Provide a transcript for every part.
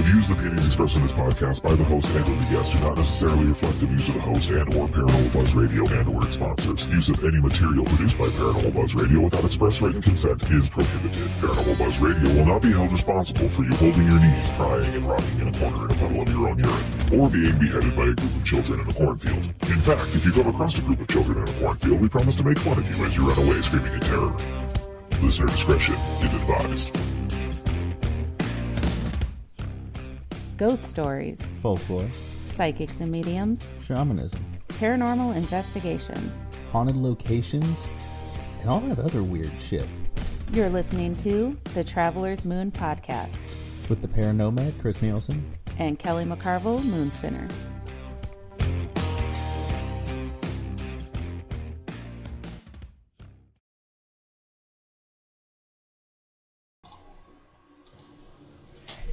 views and opinions expressed in this podcast by the host and or the guest do not necessarily reflect the views of the host and or Paranormal Buzz Radio and or its sponsors. Use of any material produced by Paranormal Buzz Radio without express written consent is prohibited. Paranormal Buzz Radio will not be held responsible for you holding your knees, crying, and rocking in a corner in a puddle of your own urine, or being beheaded by a group of children in a cornfield. In fact, if you come across a group of children in a cornfield, we promise to make fun of you as you run away screaming in terror. Listener discretion is advised. Ghost stories, folklore, psychics and mediums, shamanism, paranormal investigations, haunted locations, and all that other weird shit. You're listening to the Traveler's Moon Podcast with the Paranomad, Chris Nielsen, and Kelly McCarville, Moonspinner.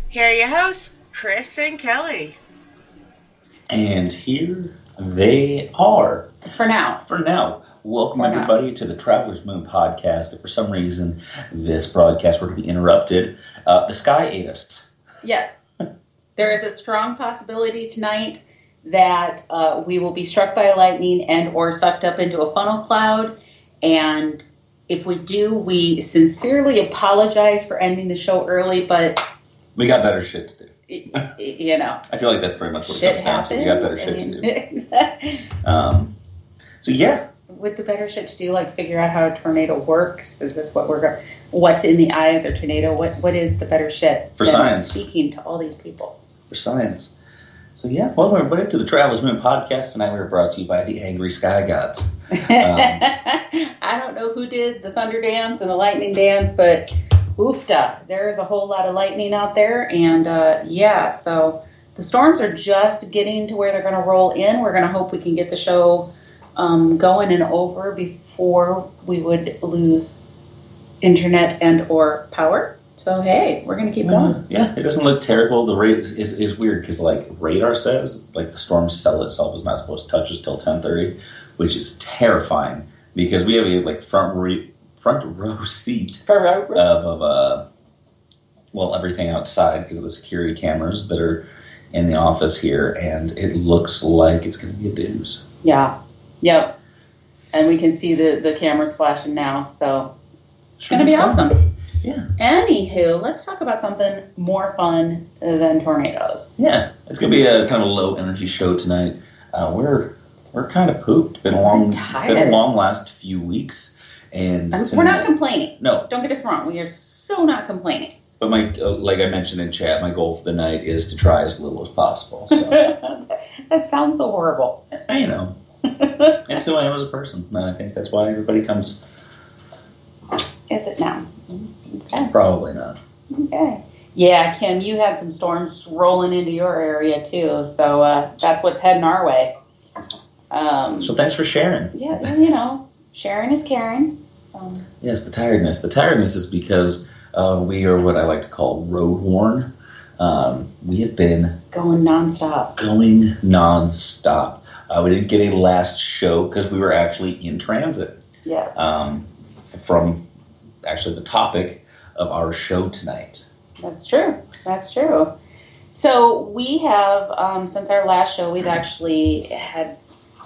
Here are your hosts, Chris and Kelly. And here they are. For now. Welcome, everybody, to the Traveler's Moon Podcast. If for some reason this broadcast were to be interrupted, the sky ate us. Yes. There is a strong possibility tonight that we will be struck by lightning and or sucked up into a funnel cloud. And if we do, we sincerely apologize for ending the show early, but we got better shit to do. You know. I feel like that's pretty much what it comes down to. We got better shit to do. So, yeah. With the better shit to do, like figure out how a tornado works. Is this what what's in the eye of the tornado? What is the better shit? For science. Speaking to all these people. For science. So, yeah. Welcome, everybody, to the Traveler's Moon Podcast. Tonight we're brought to you by the Angry Sky Gods. I don't know who did the thunder dance and the lightning dance, but oofta, there's a whole lot of lightning out there, and so the storms are just getting to where they're going to roll in. We're going to hope we can get the show going and over before we would lose internet and or power. So, hey, we're going to keep going. Yeah, it doesn't look terrible. The rate is weird because, like, radar says, like, the storm cell itself is not supposed to touch us till 10:30, which is terrifying because we have a, like, front row seat of everything outside because of the security cameras that are in the office here, and it looks like it's going to be a doozy. Yeah. Yep. And we can see the cameras flashing now, so it's going to be awesome. Yeah. Anywho, let's talk about something more fun than tornadoes. Yeah. It's going to be a kind of a low energy show tonight. We're kind of pooped. Been a long last few weeks. And we're not complaining. No. Don't get us wrong. We are so not complaining. But like I mentioned in chat, my goal for the night is to try as little as possible. So. That sounds so horrible. You know. That's who I am as a person. And I think that's why everybody comes. Is it now? Okay. Probably not. Okay. Yeah, Kim, you had some storms rolling into your area too. So that's what's heading our way. So thanks for sharing. Yeah, you know. Sharing is caring. So. Yes, the tiredness. The tiredness is because we are what I like to call road worn. We have been going nonstop. We didn't get a last show because we were actually in transit. Yes. From actually the topic of our show tonight. That's true. So we have, since our last show, we've actually had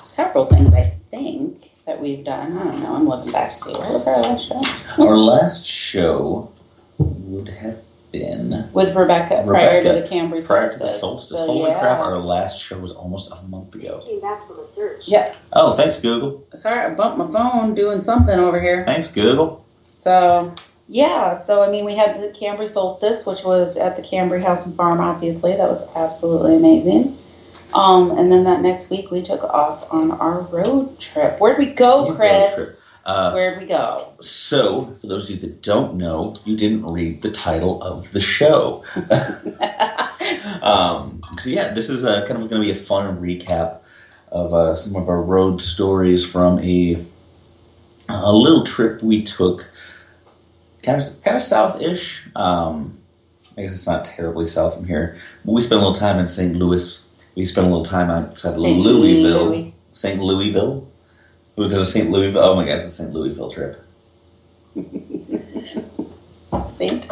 several things, I think, that we've done. I don't know. I'm looking back to see. What was our last show? Our last show would have been with Rebecca prior to the Cambry solstice. Prior to the solstice. Holy crap! Our last show was almost a month ago. Came back from a search. Yeah. Oh, thanks, Google. Sorry, I bumped my phone doing something over here. Thanks, Google. So yeah. So I mean, we had the Cambry solstice, which was at the Cambry House and Farm. Obviously, that was absolutely amazing. And then that next week we took off on our road trip. Where'd we go, Chris? Where'd we go? So, for those of you that don't know, you didn't read the title of the show. So yeah, this is kind of going to be a fun recap of some of our road stories from a little trip we took, kind of south-ish. I guess it's not terribly south from here. But we spent a little time in St. Louis. We spent a little time outside of Louisville. St. Louisville. It was a St. Louisville. Oh my gosh, the St. Louisville trip.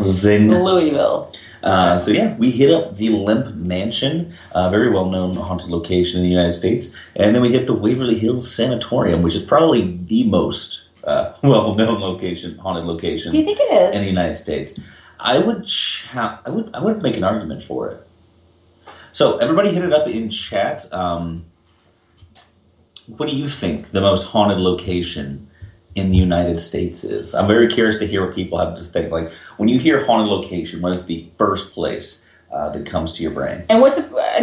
Zing. Louisville. So yeah, we hit up the Lemp Mansion, a very well-known haunted location in the United States, and then we hit the Waverly Hills Sanatorium, which is probably the most well-known haunted location. Do you think it is? In the United States? I would make an argument for it. So everybody hit it up in chat. What do you think the most haunted location in the United States is? I'm very curious to hear what people have to think. Like, when you hear haunted location, what is the first place that comes to your brain? And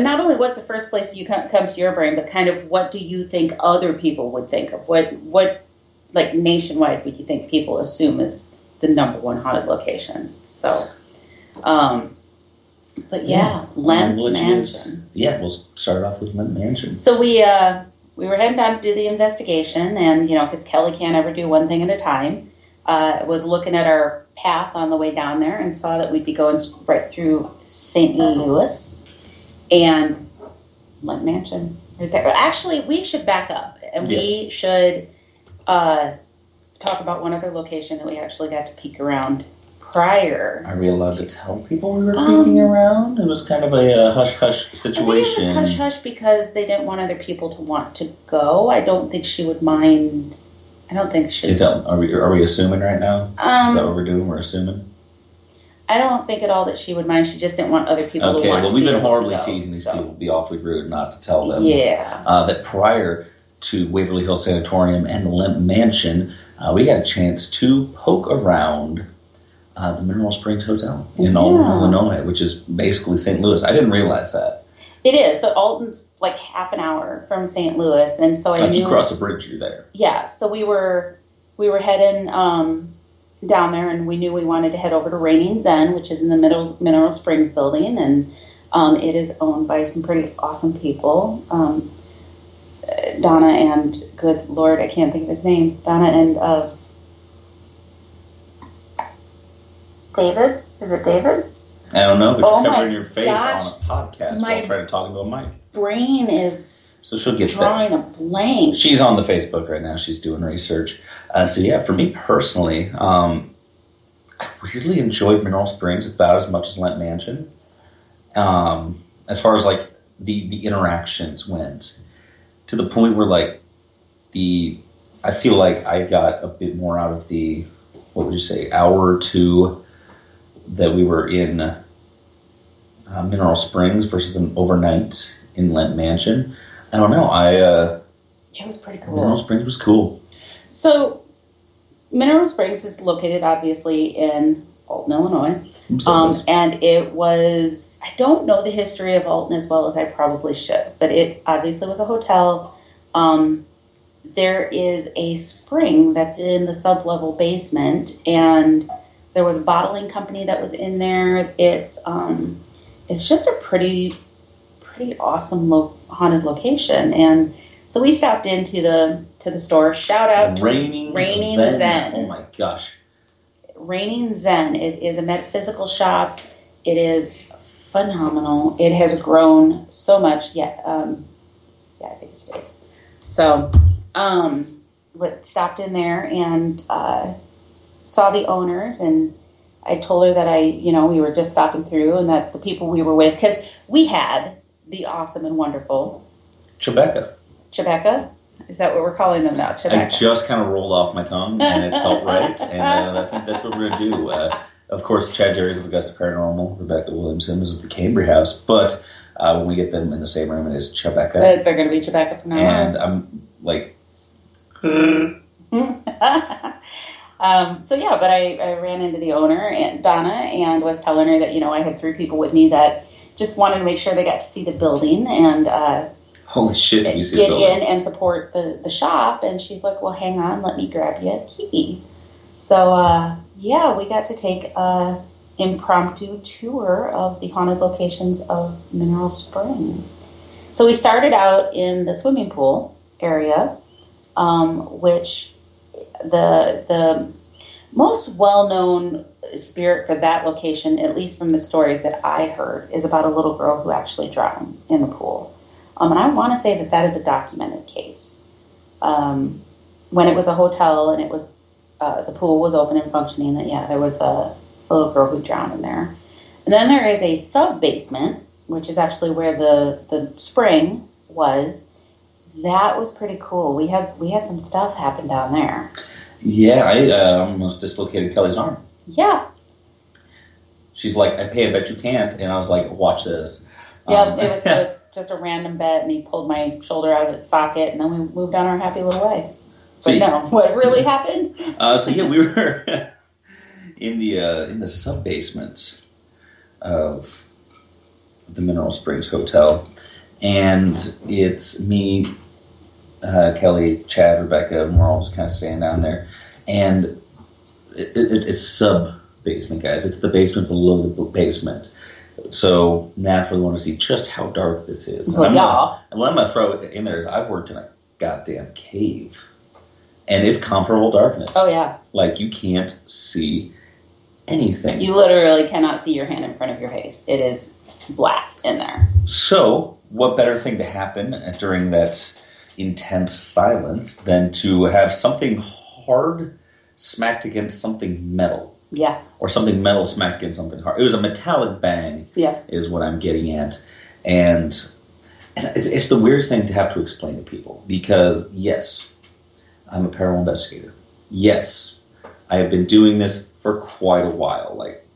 not only what's the first place comes to your brain, but kind of what do you think other people would think of? What like nationwide would you think people assume is the number one haunted location? So, but yeah, Lemp Mansion. We'll start off with Lemp Mansion. So we were heading down to do the investigation, and because Kelly can't ever do one thing at a time, was looking at our path on the way down there and saw that we'd be going right through St. Louis and Lemp Mansion right there. Actually, we should back up, and we should talk about one other location that we actually got to peek around prior. Are we allowed to tell people we were peeking around? It was kind of a hush-hush situation. I think it was hush-hush because they didn't want other people to want to go. I don't think she would mind. I don't think she would. Are we assuming right now? Is that what we're doing? We're assuming? I don't think at all that she would mind. She just didn't want other people to want to we've be been able horribly to go, teasing these people to be awfully rude not to tell them. Yeah. That prior to Waverly Hills Sanatorium and the Lemp Mansion, we got a chance to poke around the Mineral Springs Hotel in Alton, Illinois, which is basically St. Louis. I didn't realize that. It is. So Alton's like half an hour from St. Louis, and so I knew you cross the bridge, you're there. Yeah. So we were heading down there, and we knew we wanted to head over to Raining Zen, which is in the Mineral Springs building, and it is owned by some pretty awesome people. Donna and, good Lord, I can't think of his name. Donna and David? Is it David? I don't know, but you're covering your face on a podcast while trying to talk into a mic. Brain is so she'll get drawing a blank. She's on the Facebook right now. She's doing research. So yeah, for me personally, I really enjoyed Mineral Springs about as much as Lemp Mansion. As far as like the interactions went, to the point where like I feel like I got a bit more out of the, what would you say, hour or two that we were in Mineral Springs versus an overnight in Lemp Mansion. I don't know. It was pretty cool. Mineral Springs was cool. So Mineral Springs is located obviously in Alton, Illinois. And it was, I don't know the history of Alton as well as I probably should, but it obviously was a hotel. There is a spring that's in the sub-level basement, and there was a bottling company that was in there. It's just a pretty awesome haunted location, and so we stopped into the store. Shout out to Raining Zen. Oh my gosh, Raining Zen. It is a metaphysical shop. It is phenomenal. It has grown so much. I think it's Dave. So, stopped in there and saw the owners, and I told her that we were just stopping through, and that the people we were with, because we had the awesome and wonderful Chebecca. Is that what we're calling them now? Chebecca. I just kind of rolled off my tongue, and it felt right, and I think that's what we're going to do. Of course, Chad Jerry's of Augusta Paranormal, Rebecca Williamson is of the Cambry House, but when we get them in the same room, it is Chebecca. They're going to be Chebecca from now on. And I'm like... But I ran into the owner, and Donna, and was telling her that, I had 3 people with me that just wanted to make sure they got to see the building and holy shit, get in and support the shop. And she's like, well, hang on, let me grab you a key. So, we got to take a impromptu tour of the haunted locations of Mineral Springs. So we started out in the swimming pool area, which the most well-known spirit for that location, at least from the stories that I heard, is about a little girl who actually drowned in the pool. And I want to say that is a documented case. When it was a hotel and it was the pool was open and functioning, that there was a little girl who drowned in there. And then there is a sub-basement, which is actually where the spring was. That was pretty cool. We had some stuff happen down there. Yeah, I almost dislocated Kelly's arm. Yeah. She's like, I bet you can't. And I was like, watch this. Yeah, it was just a random bet, and he pulled my shoulder out of its socket, and then we moved on our happy little way. But no, what really happened? So yeah, we were in the sub-basement of the Mineral Springs Hotel, and it's me, Kelly, Chad, Rebecca, and we're all just kind of staying down there. And it's sub-basement, guys. It's the basement below the basement. So naturally, we want to see just how dark this is. Well, and what I'm going to throw in there is I've worked in a goddamn cave. And it's comparable darkness. Oh, yeah. Like, you can't see anything. You literally cannot see your hand in front of your face. It is black in there. So, what better thing to happen during that intense silence than to have something hard smacked against something metal? Yeah. Or something metal smacked against something hard. It was a metallic bang, is what I'm getting at. And it's the weirdest thing to have to explain to people. Because, yes, I'm a paranormal investigator. Yes, I have been doing this for quite a while, like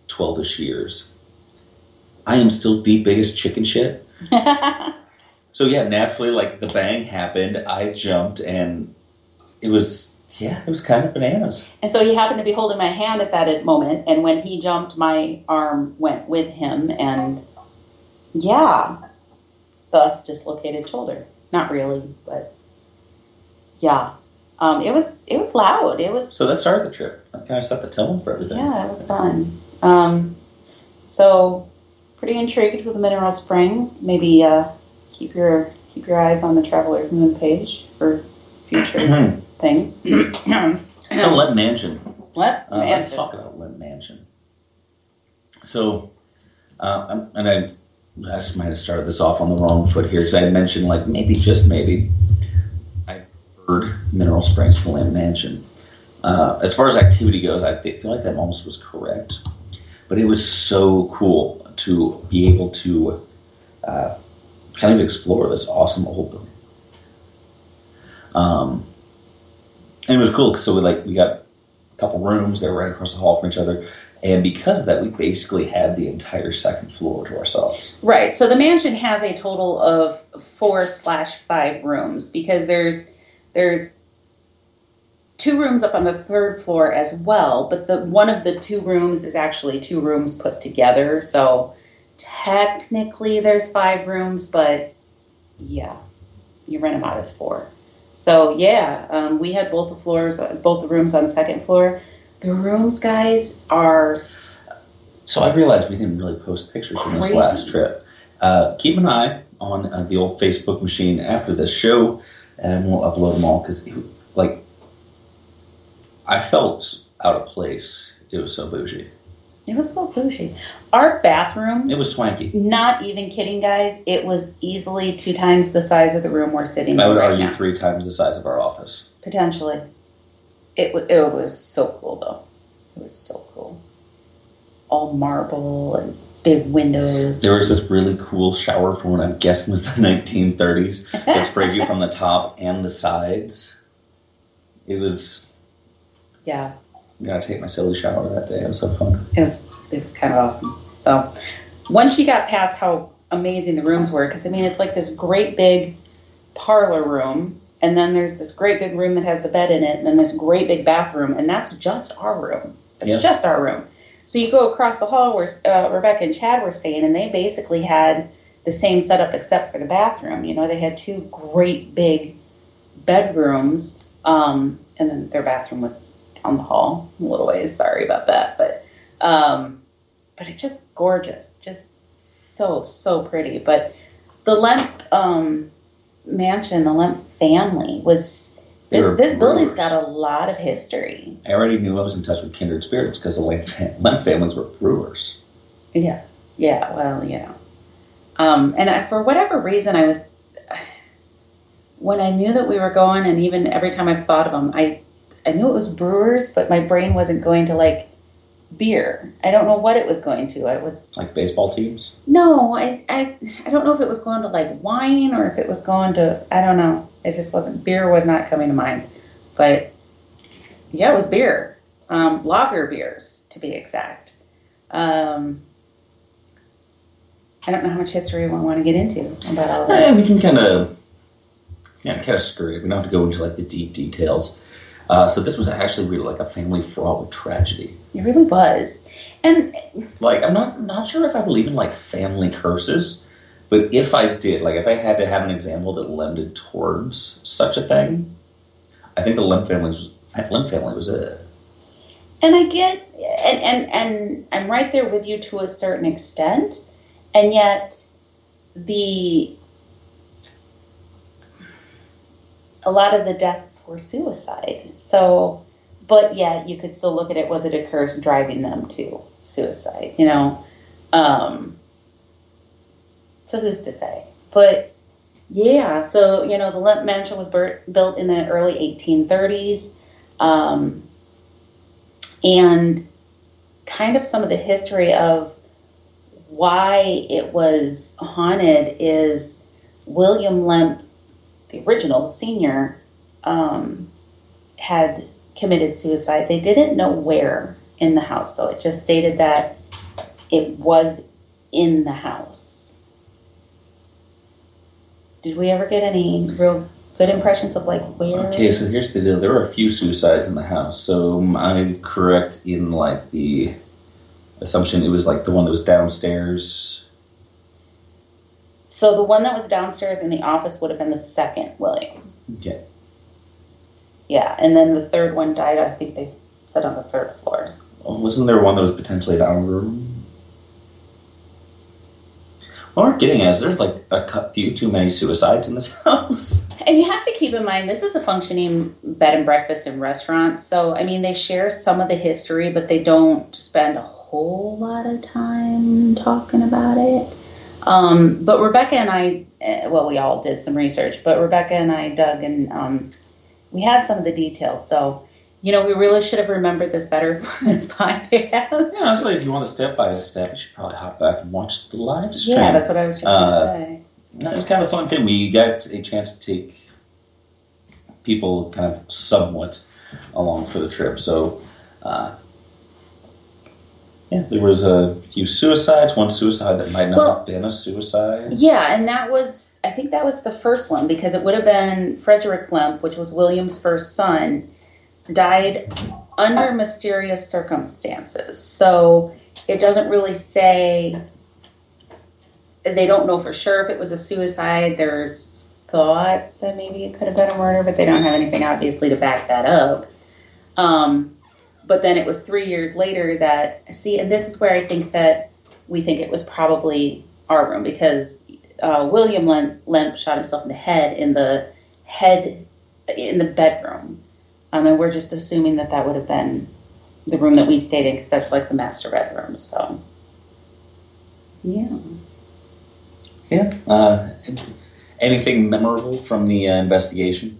12-ish years. I am still the biggest chicken shit. So yeah, naturally, like the bang happened, I jumped, and it was kind of bananas. And so he happened to be holding my hand at that moment, and when he jumped, my arm went with him, and thus dislocated shoulder. Not really, but yeah. It was loud. So that started the trip. That kind of set the tone for everything. Yeah, it was fun. So pretty intrigued with the Mineral Springs. Maybe keep your eyes on the Traveler's Moon page for future things. So Lemp Mansion. What? Let's talk about Lemp Mansion. So, and I just might have started this off on the wrong foot here because I had mentioned, like, just maybe, I preferred Mineral Springs to Lemp Mansion. As far as activity goes, I feel like that almost was correct. But it was so cool to be able to kind of explore this awesome old building. And it was cool because we got a couple rooms that were right across the hall from each other. And because of that, we basically had the entire second floor to ourselves. Right. So the mansion has a total of 4/5 rooms because there's 2 rooms up on the 3rd floor as well. But one of the 2 rooms is actually 2 rooms put together. So technically there's 5 rooms, but yeah, you rent them out as 4. So yeah, we had both the rooms on the 2nd floor. The rooms, guys, are... So I realized we didn't really post pictures from this last trip. Keep an eye on the old Facebook machine after this show, and we'll upload them all, because, I felt out of place. It was so bougie. It was so bougie. Our bathroom... It was swanky. Not even kidding, guys. It was easily 2 times the size of the room we're sitting in right now. I would argue 3 times the size of our office. Potentially. It was so cool, though. It was so cool. All marble and big windows. There was this really cool shower from what I'm guessing was the 1930s that sprayed you from the top and the sides. It was... Yeah. I gotta take my silly shower that day. It was so fun. It was kind of awesome. So once you got past how amazing the rooms were, because, it's like this great big parlor room, and then there's this great big room that has the bed in it, and then this great big bathroom, and that's just our room. That's just our room. So you go across the hall where Rebecca and Chad were staying, and they basically had the same setup except for the bathroom. They had 2 great big bedrooms, and then their bathroom was on the hall a little ways. Sorry about that, but it's just gorgeous, just so pretty. But the Lemp mansion, the Lemp family was this building's got a lot of history. I already knew I was in touch with kindred spirits because the Lemp families were brewers. Yes, yeah, well, and for whatever reason, when I knew that we were going, and even every time I've thought of them, I knew it was brewers, but my brain wasn't going to beer. I don't know what it was going to. It was Like baseball teams? no. I don't know if it was going to like wine or if it was going to. I don't know. It just wasn't. Beer was not coming to mind. But yeah, it was beer. Lager beers, to be exact. I don't know how much history we want to get into about all this. Yeah, we can kind of skirt it. We don't have to go into like the deep details. So this was actually really like a family fraught with tragedy. It really was. And Like, I'm not sure if I believe in like family curses, but if I did, like if I had to have an example that lended towards such a thing, I think the Lemp family was it. and I get and I'm right there with you to a certain extent, and yet a lot of the deaths were suicide. So, but yeah, you could still look at it. Was it a curse driving them to suicide? You know, so who's to say? But yeah, so you know, the Lemp Mansion was built in the early 1830s, and kind of some of the history of why it was haunted is William Lemp, the original senior, had committed suicide. They didn't know where in the house, so it just stated that it was in the house. Did we ever get any real good impressions of like where? Okay, so here's the deal. There were a few suicides in the house. So am I correct in like the assumption it was like the one that was downstairs? So the one that was downstairs in the office would have been the second William. Okay. Yeah, and then the third one died, I think they said on the third floor. Wasn't there one that was potentially down a room? What we're getting at is there's like a few too many suicides in this house. And you have to keep in mind, this is a functioning bed and breakfast and restaurant. So, I mean, they share some of the history, but they don't spend a whole lot of time talking about it. But Rebecca and I, well, we all did some research, but Rebecca and I dug and we had some of the details. So, you know, we really should have remembered this better for this podcast. Yeah, honestly, if you want a step by step, you should probably hop back and watch the live stream. Yeah, that's what I was just going to say. It was kind of a fun thing. We got a chance to take people kind of somewhat along for the trip. So, yeah, there was a few suicides. One suicide that might not have been a suicide. Yeah, and I think that was the first one, because it would have been Frederick Lemp, which was William's first son, died under mysterious circumstances. So it doesn't really say, they don't know for sure if it was a suicide. There's thoughts that maybe it could have been a murder, but they don't have anything obviously to back that up. But then it was 3 years later that, and this is where I think that we think it was probably our room, because William Lemp shot himself in the head in the bedroom. And we're just assuming that would have been the room that we stayed in, because that's like the master bedroom. So, yeah. Yeah. Anything memorable from the investigation?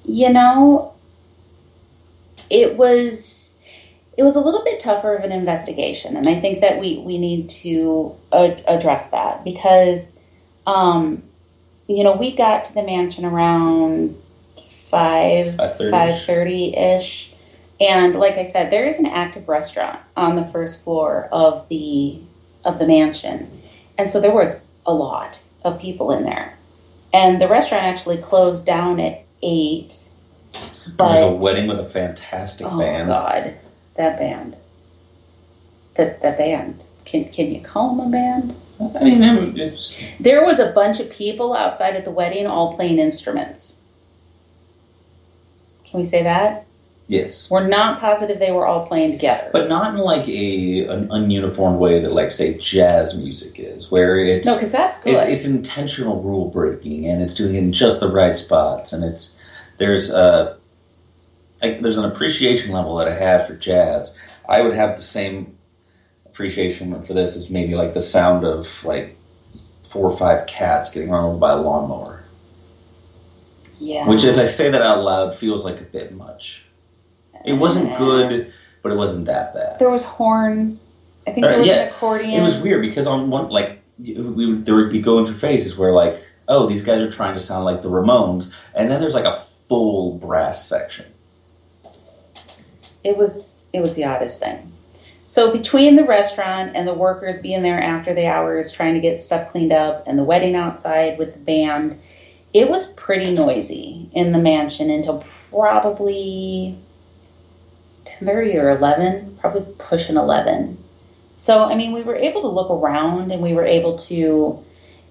You know, it was a little bit tougher of an investigation, and I think that we need to address that, because, you know, we got to the mansion around 5:30-ish, and like I said, there is an active restaurant on the first floor of the mansion, and so there was a lot of people in there, and the restaurant actually closed down at 8. But there was a wedding with a fantastic band. Oh God, that band! That band. Can you call them a band? I mean, there was a bunch of people outside at the wedding, all playing instruments. Can we say that? Yes. We're not positive they were all playing together. But not in like an ununiform way that, like, say, jazz music is, where it's... No, because that's good. It's intentional rule breaking, and it's doing it in just the right spots, and there's an appreciation level that I have for jazz. I would have the same appreciation for this as maybe like the sound of like 4 or 5 cats getting run over by a lawnmower. Yeah. Which, as I say that out loud, feels like a bit much. It wasn't good, but it wasn't that bad. There was horns. I think there was an accordion. It was weird because on one, like, there would be going through phases where, like, oh, these guys are trying to sound like the Ramones, and then there's like a full brass section. It was the oddest thing. So between the restaurant and the workers being there after the hours trying to get stuff cleaned up and the wedding outside with the band, it was pretty noisy in the mansion until probably 10:30 or 11, probably pushing 11. So, I mean, we were able to look around and we were able to,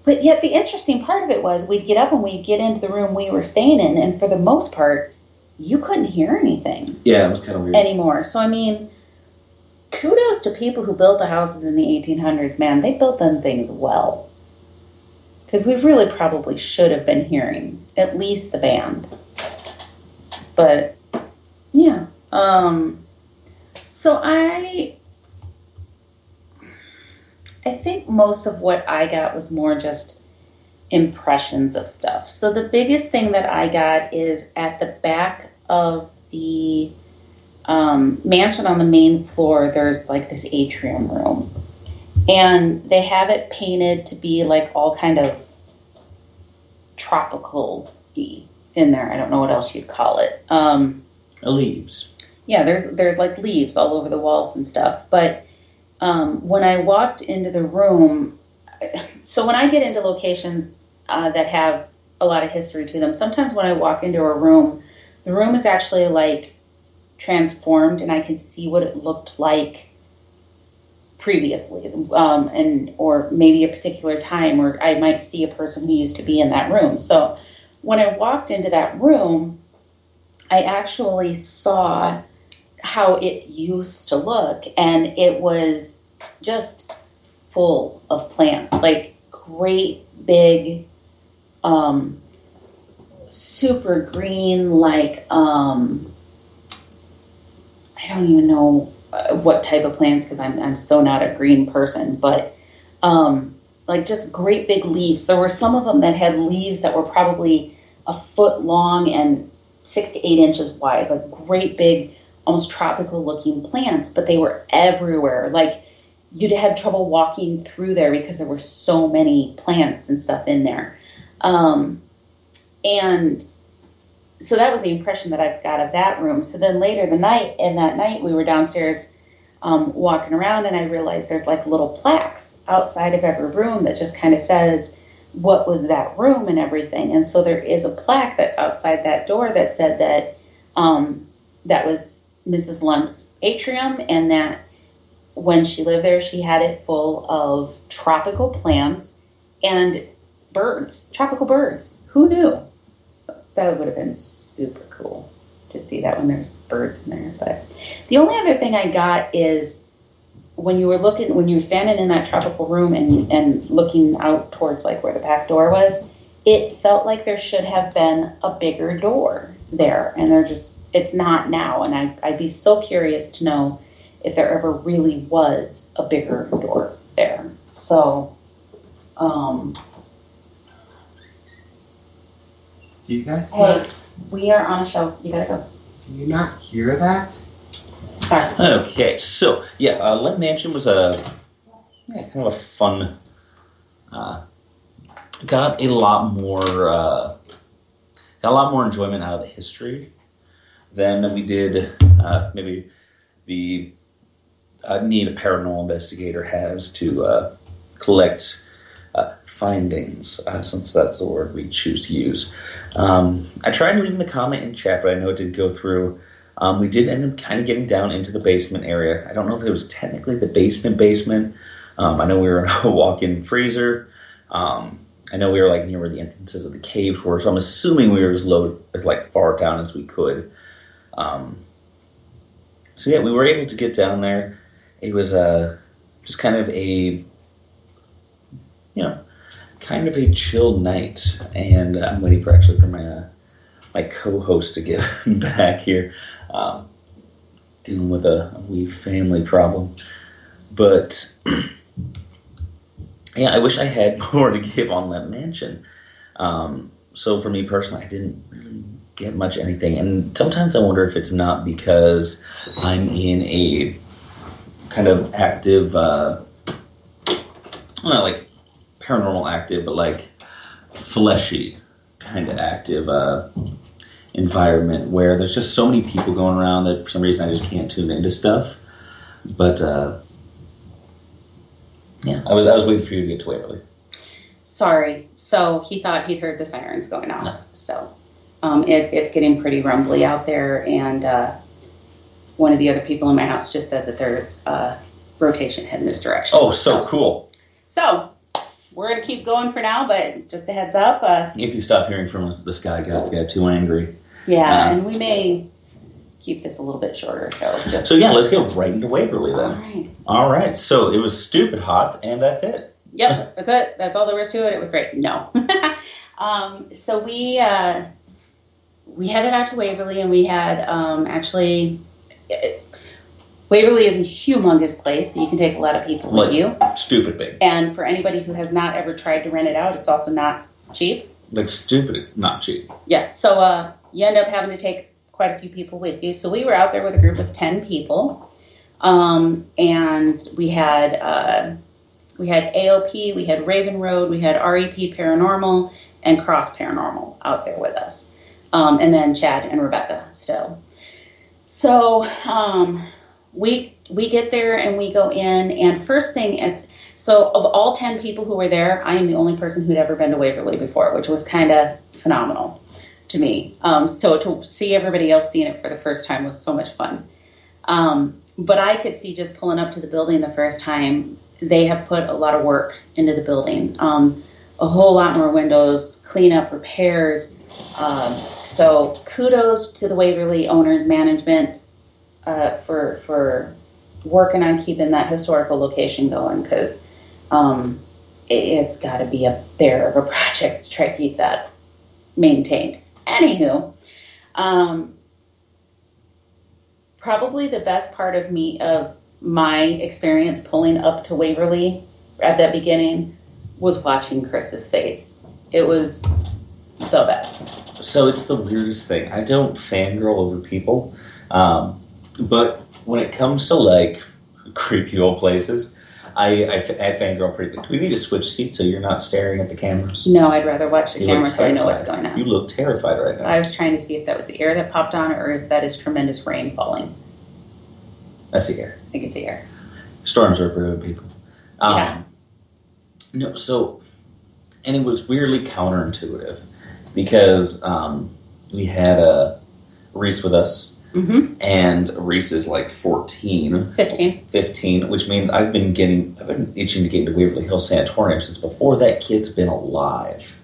but yet the interesting part of it was we'd get up and we'd get into the room we were staying in, and for the most part, you couldn't hear anything. Yeah, it was kind of weird. Anymore. So, I mean, kudos to people who built the houses in the 1800s, man. They built them things well. Because we really probably should have been hearing at least the band. But, yeah. So I think most of what I got was more just impressions of stuff. So the biggest thing that I got is at the back of the mansion on the main floor, there's like this atrium room. And they have it painted to be like all kind of tropical-y in there. I don't know what else you'd call it. Leaves. Yeah, there's like leaves all over the walls and stuff. But when I walked into the room, so when I get into locations that have a lot of history to them, sometimes when I walk into a room, the room is actually like transformed and I can see what it looked like previously, and or maybe a particular time, or I might see a person who used to be in that room. So when I walked into that room, I actually saw how it used to look, and it was just full of plants, like great big, super green, like I don't even know what type of plants, because I'm so not a green person, but like just great big leaves. There were some of them that had leaves that were probably a foot long and 6 to 8 inches wide, like great big, almost tropical looking plants, but they were everywhere. Like you'd have trouble walking through there because there were so many plants and stuff in there. And so that was the impression that I've got of that room. So then later that night we were downstairs walking around, and I realized there's like little plaques outside of every room that just kind of says what was that room and everything. And so there is a plaque that's outside that door that said that that was Mrs. Lemp's atrium, and that when she lived there, she had it full of tropical plants and birds, tropical birds. Who knew? So that would have been super cool to see that when there's birds in there. But the only other thing I got is when you were standing in that tropical room and looking out towards like where the back door was, it felt like there should have been a bigger door there, and it's not now. And I'd be so curious to know if there ever really was a bigger door there. So, Do you guys hey, we are on a show. You gotta go. do you not hear that? Sorry. Okay, so yeah, Lemp Mansion was kind of a fun. Got a lot more enjoyment out of the history than we did maybe the need a paranormal investigator has to collect findings, since that's the word we choose to use. I tried leaving the comment in chat, but I know it didn't go through. We did end up kind of getting down into the basement area. I don't know if it was technically the basement. I know we were in a walk-in freezer. I know we were like near where the entrances of the caves were, so I'm assuming we were as far down as we could. So yeah, we were able to get down there. It was just kind of a chill night, and I'm waiting for my co-host to get back here, dealing with a wee family problem. But yeah, I wish I had more to give on Lemp Mansion. So for me personally, I didn't really get much anything. And sometimes I wonder if it's not because I'm in a kind of active, not like paranormal active, but like fleshy kind of active environment where there's just so many people going around that for some reason I just can't tune into stuff. But yeah, I was waiting for you to get to Waverly. Sorry. So he thought he'd heard the sirens going off. No. So it's getting pretty rumbly out there, and one of the other people in my house just said that there's rotation heading this direction. Oh, so cool. So we're going to keep going for now, but just a heads up. If you stop hearing from us, the sky gods got too angry. Yeah, and we may keep this a little bit shorter. So yeah, let's go right into Waverly then. All right. All right. So it was stupid hot, and that's it. Yep, that's it. That's all there was to it. It was great. No. So we headed out to Waverly, and we had Waverly is a humongous place, so you can take a lot of people with you. Stupid big. And for anybody who has not ever tried to rent it out, it's also not cheap. Like stupid, not cheap. Yeah, so you end up having to take quite a few people with you. So we were out there with a group of 10 people, and we had AOP, we had Raven Road, we had REP Paranormal, and Cross Paranormal out there with us, and then Chad and Rebecca still. So we get there and we go in, and first thing, so of all 10 people who were there, I am the only person who'd ever been to Waverly before, which was kind of phenomenal to me. So to see everybody else seeing it for the first time was so much fun. But I could see just pulling up to the building the first time, they have put a lot of work into the building. A whole lot more windows, cleanup, repairs. So kudos to the Waverly owners, management, for working on keeping that historical location going, because it's got to be a bear of a project to try to keep that maintained. Anywho, probably the best part of my experience pulling up to Waverly at that beginning was watching Chris's face. It was the best. So it's the weirdest thing. I don't fangirl over people, but when it comes to like creepy old places, I fangirl pretty good. Do we need to switch seats so you're not staring at the cameras? No, I'd rather watch the camera so I know what's going on. You look terrified right now. I was trying to see if that was the air that popped on or if that is tremendous rain falling. That's the air. I think it's the air. Storms are for people. Yeah. No, so, and it was weirdly counterintuitive because we had Reese with us. Mm-hmm. And Reese is like 15, which means I've been itching to get into Waverly Hills Sanatorium since before that kid's been alive.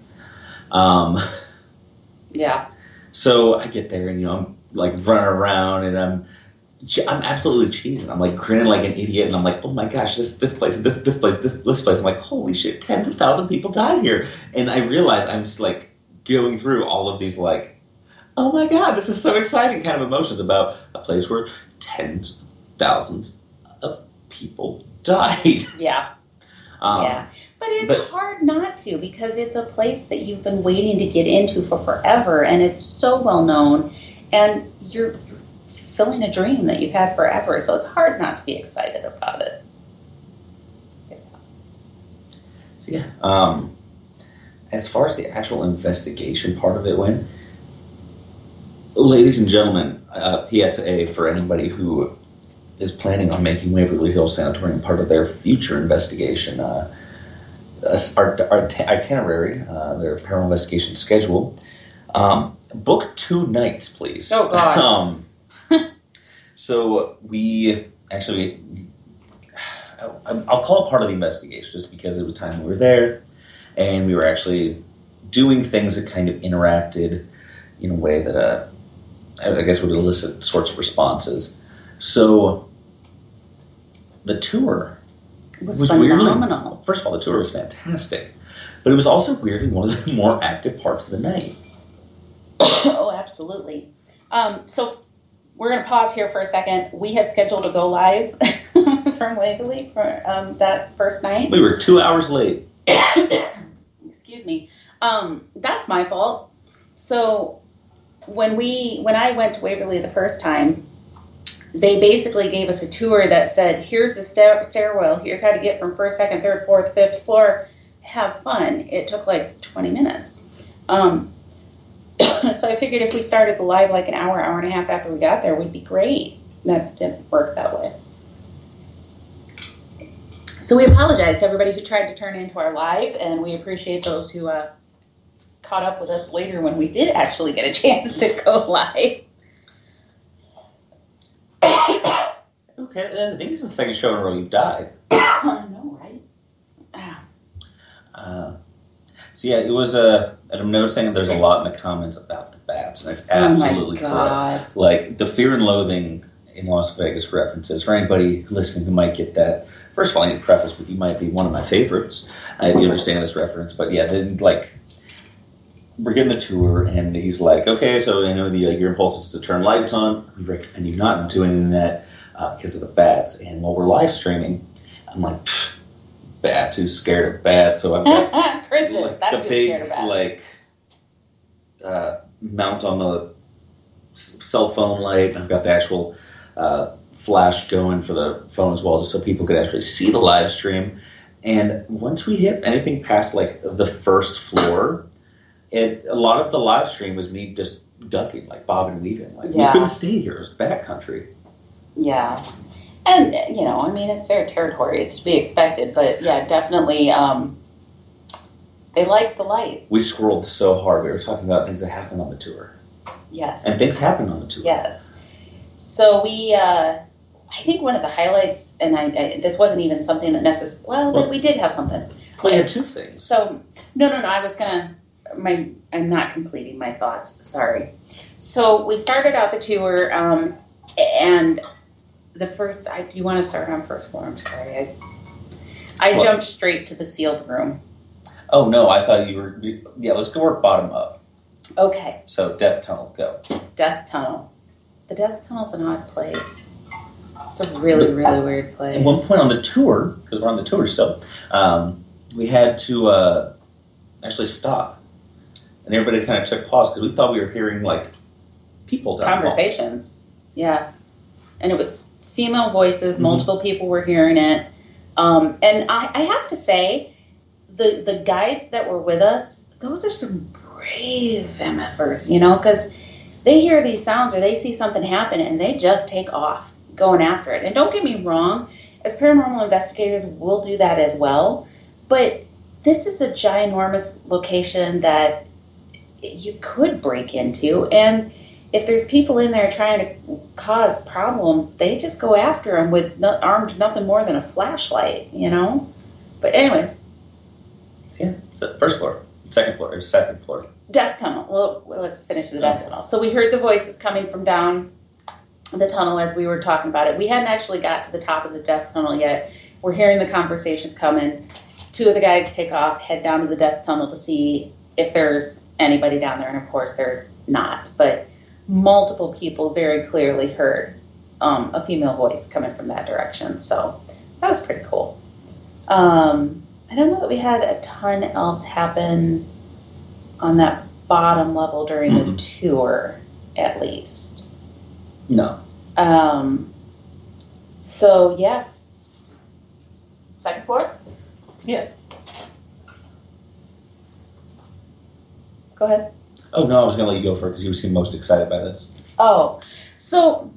Yeah. So I get there and I'm like running around and I'm absolutely cheesing. I'm like grinning like an idiot and I'm like, oh my gosh, this place, this place. I'm like, holy shit, tens of thousands of people died here. And I realize I'm just like going through all of these like, oh my God, this is so exciting kind of emotions about a place where tens of thousands of people died. Yeah. Yeah. But it's hard not to, because it's a place that you've been waiting to get into for forever, and it's so well known, and you're fulfilling a dream that you've had forever, so it's hard not to be excited about it. Yeah. So yeah, as far as the actual investigation part of it went, ladies and gentlemen, PSA for anybody who is planning on making Waverly Hills Sanatorium part of their future investigation, our itinerary, their paranormal investigation schedule, book 2 nights, please. Oh, God. So we actually, I'll call it part of the investigation just because it was time we were there, and we were actually doing things that kind of interacted in a way that I guess would elicit sorts of responses. So the tour was phenomenal. Weirdly, first of all, the tour was fantastic, but it was also weirdly one of the more active parts of the night. Oh, absolutely. So we're going to pause here for a second. We had scheduled to go live from Waverly for that first night. We were 2 hours late. Excuse me. That's my fault. So when I went to Waverly the first time, they basically gave us a tour that said, here's the stairwell, here's how to get from first, second, third, fourth, fifth floor. Have fun. It took like 20 minutes. So I figured if we started the live like an hour and a half after we got there, we'd be great. That didn't work that way. So we apologize to everybody who tried to turn into our live, and we appreciate those who caught up with us later when we did actually get a chance to go live. Okay, then I think this is the second show in a row you've died. I know, right? So yeah, it was and I'm noticing that there's a lot in the comments about the bats, and it's absolutely correct. Like the Fear and Loathing in Las Vegas references, for anybody listening who might get that. First of all, I need to preface with you might be one of my favorites, if you understand this reference. But yeah, then like we're getting the tour, and he's like, okay, so I know your impulse is to turn lights on. We recommend you not doing that because of the bats. And while we're live streaming, I'm like, bats, who's scared of bats? So I've got Chris is, like, that's the who's big scared of bats. mount on the cell phone light. I've got the actual flash going for the phone as well, just so people could actually see the live stream. And once we hit anything past like the first floor, a lot of the live stream was me just ducking, like bobbing and weaving. Like we couldn't stay here; it was backcountry. Yeah, and I mean, it's their territory; it's to be expected. But yeah, definitely, they liked the lights. We scrolled so hard. We were talking about things that happened on the tour. Yes, and things happened on the tour. Yes. So we, I think one of the highlights, and I this wasn't even something that necessarily. Well, we did have something. Well, you had two things. So no. I was gonna. I'm not completing my thoughts. Sorry. So we started out the tour, and the first. Do you want to start on first floor? I'm sorry. I jumped straight to the sealed room. Oh no! I thought you were. Yeah, let's go work bottom up. Okay. So Death Tunnel, go. Death Tunnel. The Death Tunnel's an odd place. It's a really weird place. At one point on the tour, because we're on the tour still, we had to actually stop. And everybody kind of took pause because we thought we were hearing, like, people down conversations. Yeah. And it was female voices. Multiple people were hearing it. And I have to say, the guys that were with us, those are some brave MFers, because they hear these sounds or they see something happen and they just take off going after it. And don't get me wrong, as paranormal investigators, we'll do that as well. But this is a ginormous location that you could break into. And if there's people in there trying to cause problems, they just go after them with armed nothing more than a flashlight, But anyways. Yeah, so first floor, second floor, or second floor. Death Tunnel. Well, let's finish the Death Tunnel. So we heard the voices coming from down the tunnel as we were talking about it. We hadn't actually got to the top of the Death Tunnel yet. We're hearing the conversations coming. Two of the guys take off, head down to the Death Tunnel to see if there's anybody down there, and of course there's not. But multiple people very clearly heard a female voice coming from that direction. So that was pretty cool. I don't know that we had a ton else happen on that bottom level during the tour, at least. No. So, yeah. Second floor? Yeah. Go ahead. Oh, no, I was going to let you go for it because you seem most excited by this. Oh, so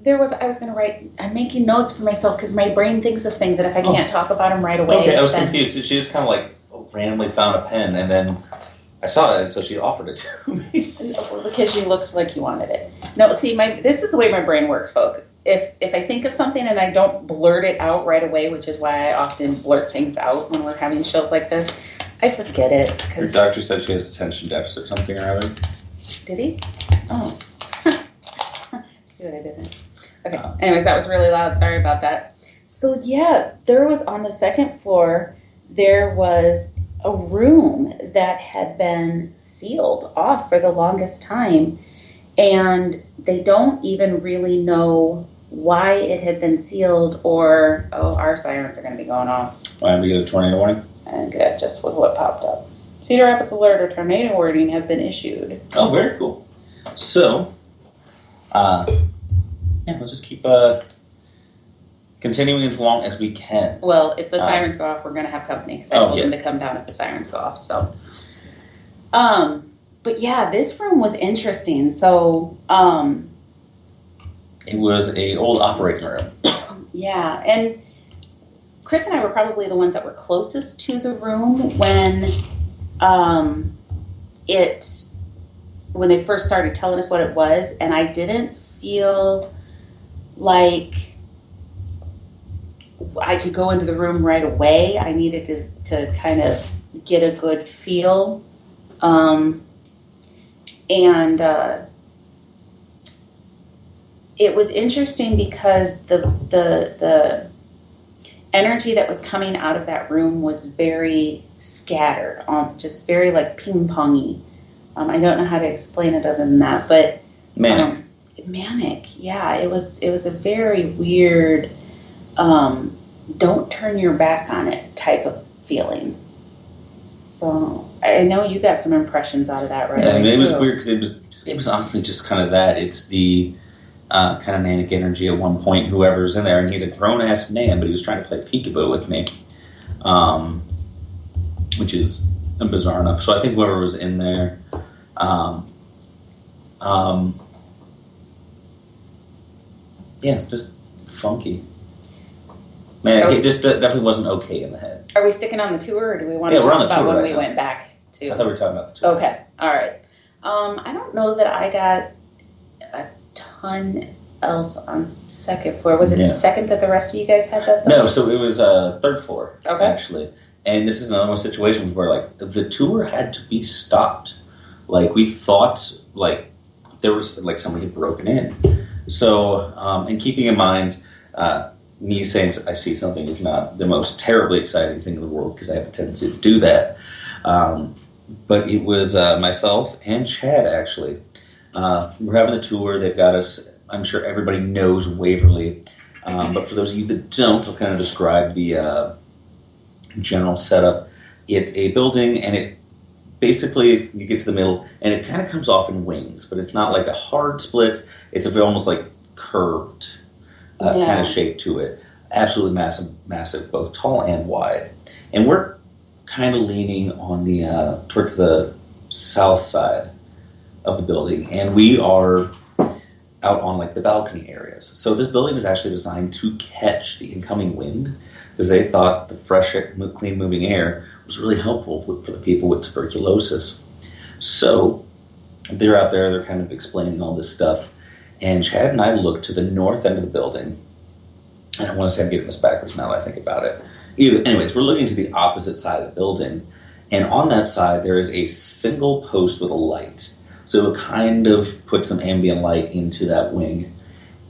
I was going to write, I'm making notes for myself because my brain thinks of things, and if I can't talk about them right away. Okay, I was confused. She just kind of like randomly found a pen, and then I saw it, and so she offered it to me. Because you looked like you wanted it. No, see, this is the way my brain works, folks. If I think of something and I don't blurt it out right away, which is why I often blurt things out when we're having shows like this, I forget it. Your doctor said she has attention deficit something or other. Did he? Oh. See what I did there. Okay. Anyways, that was really loud. Sorry about that. So, yeah, there was on the second floor, there was a room that had been sealed off for the longest time. And they don't even really know why it had been sealed or, our sirens are going to be going off. Why did we get a tornado warning? And that just was what popped up. Cedar Rapids alert or tornado warning has been issued. Oh, very cool. So, let's just keep continuing as long as we can. Well, if the sirens go off, we're going to have company because I told them to come down if the sirens go off. So, but yeah, this room was interesting. So, it was a old operating room. Yeah, and Chris and I were probably the ones that were closest to the room when when they first started telling us what it was, and I didn't feel like I could go into the room right away. I needed to kind of get a good feel. It was interesting because the energy that was coming out of that room was very scattered, just very like ping-pongy. I don't know how to explain it other than that, but manic. Yeah, it was a very weird, don't turn your back on it type of feeling. So I know you got some impressions out of that, right? Yeah, I mean, it was weird because it was honestly just kind of that. It's the kind of manic energy at one point, whoever's in there, and he's a grown-ass man, but he was trying to play peekaboo with me, which is bizarre enough. So I think whoever was in there, just funky. Man, it just definitely wasn't okay in the head. Are we sticking on the tour, or do we want to talk about when right we now. Went back to? I thought we were talking about the tour. Okay, all right. I don't know that I got a ton else on second floor. Was it second that the rest of you guys had that? No, so it was third floor, actually. And this is another one of those situations where, like, the tour had to be stopped. Like, we thought, like, there was, like, somebody had broken in. So, and keeping in mind, me saying I see something is not the most terribly exciting thing in the world because I have a tendency to do that. But it was myself and Chad, actually. We're having the tour. They've got us. I'm sure everybody knows Waverly. But for those of you that don't, I'll kind of describe the general setup. It's a building, and it basically, you get to the middle, and it kind of comes off in wings. But it's not like a hard split. It's almost like curved kind of shape to it. Absolutely massive, both tall and wide. And we're kind of leaning on the towards the south side of the building, and we are out on like the balcony areas. So this building was actually designed to catch the incoming wind because they thought the fresh, clean moving air was really helpful for the people with tuberculosis. So they're out there, they're kind of explaining all this stuff. And Chad and I looked to the north end of the building. And I want to say I'm getting this backwards now that I think about it. Anyways, we're looking to the opposite side of the building. And on that side, there is a single post with a light. So it kind of put some ambient light into that wing.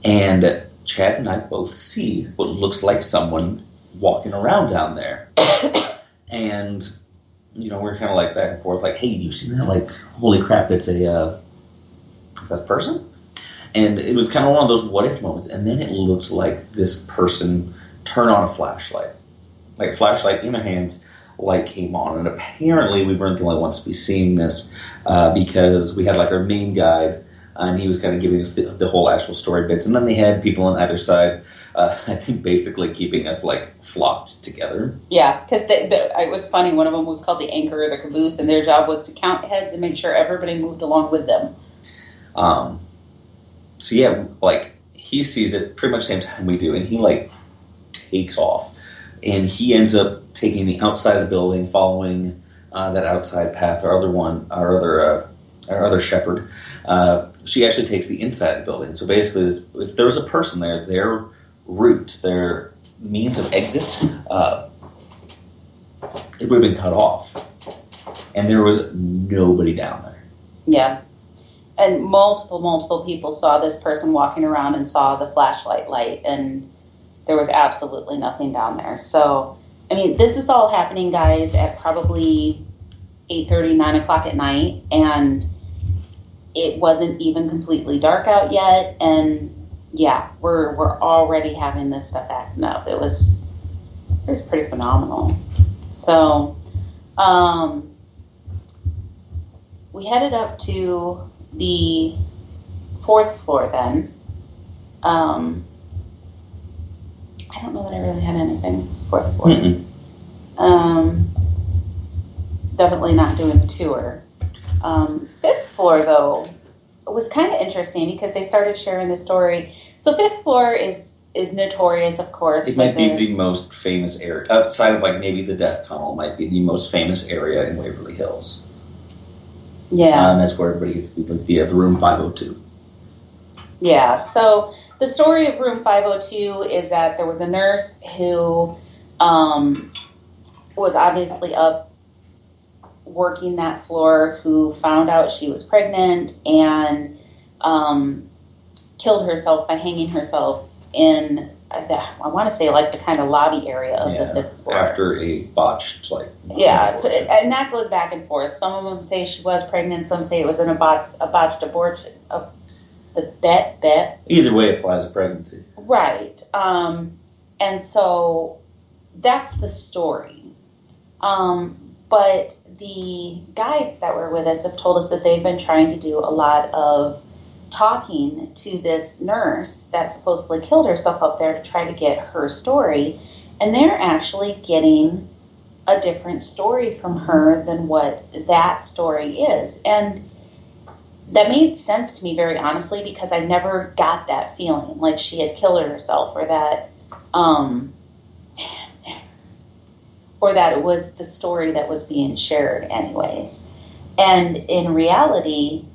And Chad and I both see what looks like someone walking around down there. And, we're kind of like back and forth, like, hey, do you see that? Like, holy crap, it's is that a person? And it was kind of one of those what if moments. And then it looks like this person turned on a flashlight. Like a flashlight in their hands, light came on. And apparently we weren't the only ones to be seeing this because we had like our main guide and he was kind of giving us the whole actual story bits. And then they had people on either side, I think basically keeping us like flocked together. Yeah, because it was funny. One of them was called the anchor or the caboose, and their job was to count heads and make sure everybody moved along with them. So yeah, like he sees it pretty much the same time we do, and he like takes off, and he ends up taking the outside of the building, following that outside path. Our other shepherd, she actually takes the inside of the building. So basically, if there was a person there, their route, their means of exit, it would have been cut off, and there was nobody down there. Yeah. And multiple people saw this person walking around and saw the flashlight light, and there was absolutely nothing down there. So, I mean, this is all happening, guys, at probably 8:30, 9 o'clock at night, and it wasn't even completely dark out yet. And yeah, we're already having this stuff acting up. It was pretty phenomenal. So, we headed up to the 4th floor then, I don't know that I really had anything 4th floor. Definitely not doing the tour. 5th floor, though, was kind of interesting because they started sharing the story. So 5th floor is notorious, of course. It might be the most famous area, outside of like maybe the Death Tunnel, might be the most famous area in Waverly Hills. Yeah. And that's where everybody gets the room 502. Yeah, so the story of room 502 is that there was a nurse who was obviously up working that floor who found out she was pregnant and killed herself by hanging herself in, I want to say, like the kind of lobby area of the 5th floor. After a botched, Yeah, and that goes back and forth. Some of them say she was pregnant, some say it was a botched abortion. The bet. Either way, it applies to pregnancy. Right. And so that's the story. But the guides that were with us have told us that they've been trying to do a lot of talking to this nurse that supposedly killed herself up there to try to get her story. And they're actually getting a different story from her than what that story is. And that made sense to me, very honestly, because I never got that feeling like she had killed herself or that it was the story that was being shared anyways. And in reality,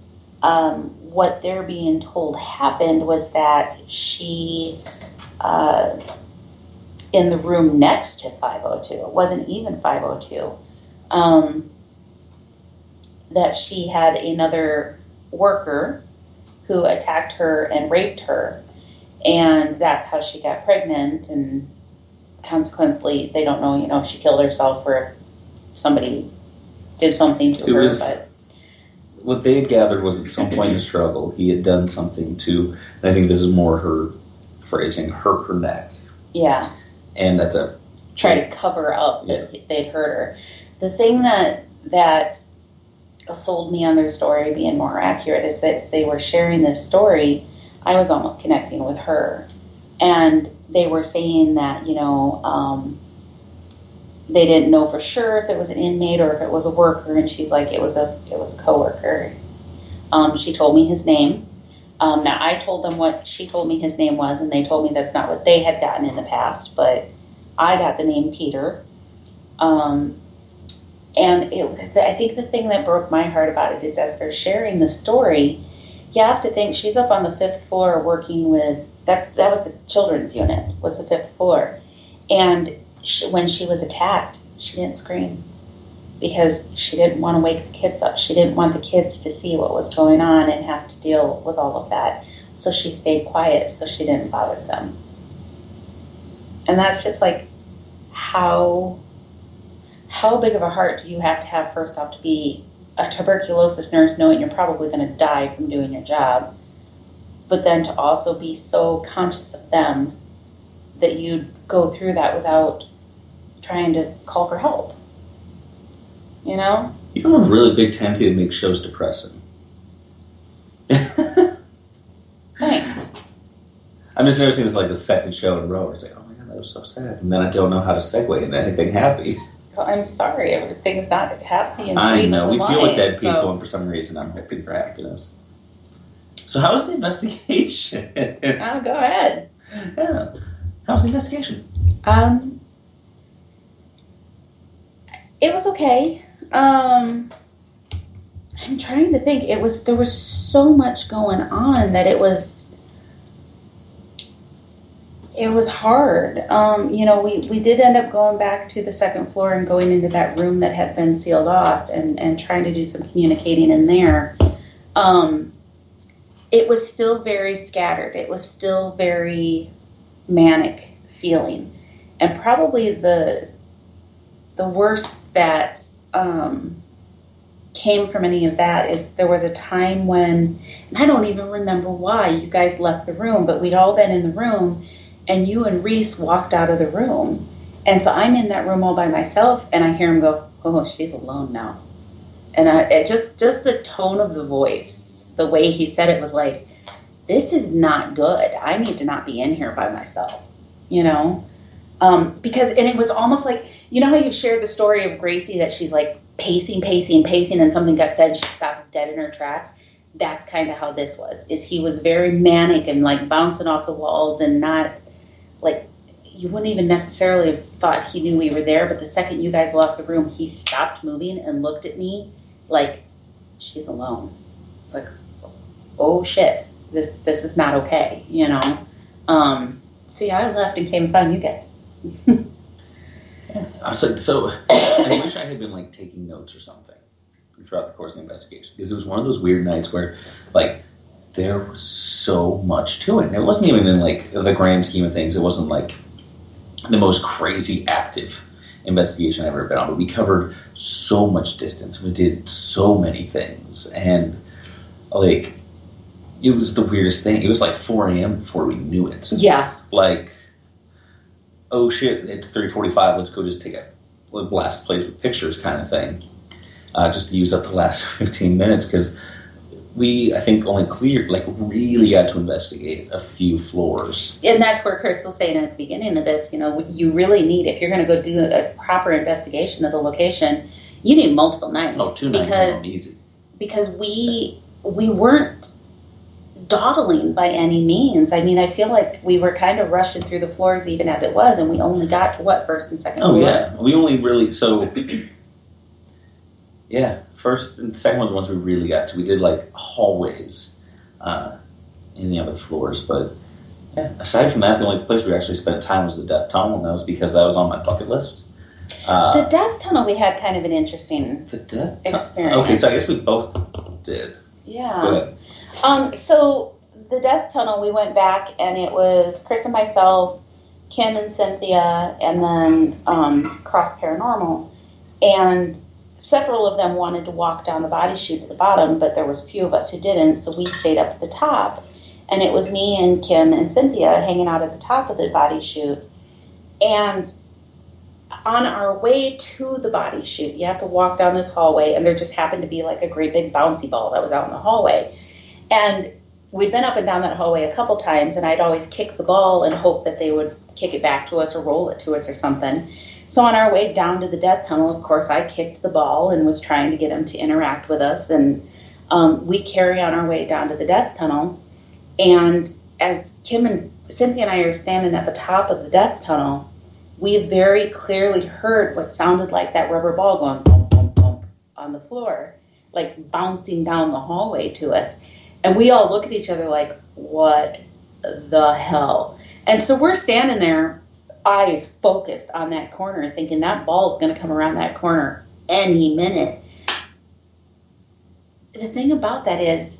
what they're being told happened was that she, in the room next to 502, it wasn't even 502, that she had another worker who attacked her and raped her, and that's how she got pregnant, and consequently they don't know, if she killed herself or if somebody did something to her. But what they had gathered was at some point in the struggle he had done something to, I think this is more her phrasing, hurt her neck. Yeah. And that's try to cover up that they'd hurt her. The thing that sold me on their story being more accurate is that as they were sharing this story, I was almost connecting with her. And they were saying that, they didn't know for sure if it was an inmate or if it was a worker, and she's like, it was a coworker. She told me his name. Now I told them what she told me his name was, and they told me that's not what they had gotten in the past, but I got the name Peter. And I think the thing that broke my heart about it is as they're sharing the story, you have to think she's up on the 5th floor working with, that was the children's unit, was the 5th floor. And when she was attacked, she didn't scream because she didn't want to wake the kids up. She didn't want the kids to see what was going on and have to deal with all of that. So she stayed quiet so she didn't bother them. And that's just like, how big of a heart do you have to have, first off, to be a tuberculosis nurse knowing you're probably going to die from doing your job, but then to also be so conscious of them that you'd go through that without trying to call for help. You have a really big tendency to make shows depressing. Thanks. I'm just noticing this like the second show in a row. It's like, oh my god, that was so sad. And then I don't know how to segue into anything happy. Well, I'm sorry, everything's not happy and I sweet know, as we a deal with dead light, people, so. and for some reason I'm hoping for happiness. So how was the investigation? Oh, go ahead. Yeah. How was the investigation? It was okay. I'm trying to think. There was so much going on that it was hard. We did end up going back to the 2nd floor and going into that room that had been sealed off and trying to do some communicating in there. It was still very scattered. It was still very manic feeling. And probably the worst that came from any of that is there was a time when, and I don't even remember why you guys left the room, but we'd all been in the room, and you and Reese walked out of the room. And so I'm in that room all by myself, and I hear him go, oh, she's alone now. And it just the tone of the voice the way he said it was like, this is not good. I need to not be in here by myself, you know? Because, and it was almost like, you know how you've shared the story of Gracie that she's like pacing, and something got said, she stops dead in her tracks. That's kind of how this was, is he was very manic and like bouncing off the walls and not like, you wouldn't even necessarily have thought he knew we were there, but the second you guys lost the room, he stopped moving and looked at me like, she's alone. It's like, oh shit, this is not okay, you know? So yeah, I left and came and found you guys. I was like, so I wish I had been like taking notes or something throughout the course of the investigation, because it was one of those weird nights where like there was so much to it, and it wasn't even in like the grand scheme of things. It wasn't like the most crazy active investigation I've ever been on, but we covered so much distance. We did so many things, and like it was the weirdest thing. It was like 4 a.m. before we knew it. Yeah. Like, oh shit, it's 3:45. Let's go just take a blast the place with pictures kind of thing. Just to use up the last 15 minutes, because we, I think, only cleared, like, really got to investigate a few floors. And that's where Chris was saying at the beginning of this, you know, you really need, if you're going to go do a proper investigation of the location, you need multiple nights. Oh, 2 nights easy. Because we weren't dawdling by any means. I mean, I feel like we were kind of rushing through the floors even as it was, and we only got to what, first and second floor? Oh, yeah. We only really, so, yeah, first and second one, the ones we really got to. We did, like, hallways in the other floors, but yeah, aside from that, the only place we actually spent time was the Death Tunnel, and that was because that was on my bucket list. The Death Tunnel, we had kind of an interesting experience. Okay, so I guess we both did. Yeah. Go ahead. So the Death Tunnel, we went back, and it was Chris and myself, Kim and Cynthia, and then Cross Paranormal. And several of them wanted to walk down the body chute to the bottom, but there was a few of us who didn't, so we stayed up at the top. And it was me and Kim and Cynthia hanging out at the top of the body chute. And on our way to the body chute, you have to walk down this hallway, and there just happened to be like a great big bouncy ball that was out in the hallway. And we'd been up and down that hallway a couple times, and I'd always kick the ball and hope that they would kick it back to us or roll it to us or something. So on our way down to the Death Tunnel, of course, I kicked the ball and was trying to get them to interact with us. And we carry on our way down to the Death Tunnel. And as Kim and Cynthia and I are standing at the top of the Death Tunnel, we very clearly heard what sounded like that rubber ball going bump, bump, bump on the floor, like bouncing down the hallway to us. And we all look at each other like, what the hell? And so we're standing there, eyes focused on that corner, thinking that ball's going to come around that corner any minute. The thing about that is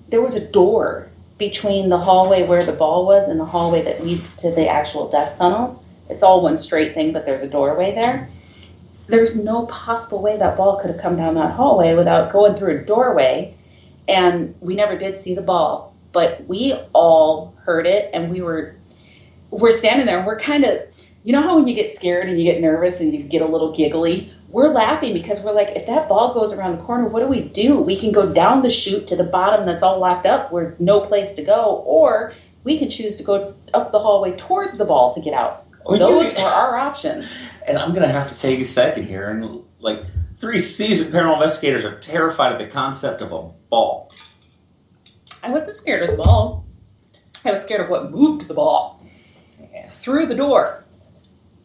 there was a door between the hallway where the ball was and the hallway that leads to the actual Death Tunnel. It's all one straight thing, but there's a doorway there. There's no possible way that ball could have come down that hallway without going through a doorway. And we never did see the ball, but we all heard it, and we're standing there, and we're kind of, you know how when you get scared and you get nervous and you get a little giggly? We're laughing because we're like, if that ball goes around the corner, what do? We can go down the chute to the bottom that's all locked up where no place to go, or we can choose to go up the hallway towards the ball to get out. Those were our options. And I'm going to have to take a second here. And like, 3 seasoned paranormal investigators are terrified of the concept of a ball. I wasn't scared of the ball. I was scared of what moved the ball through the door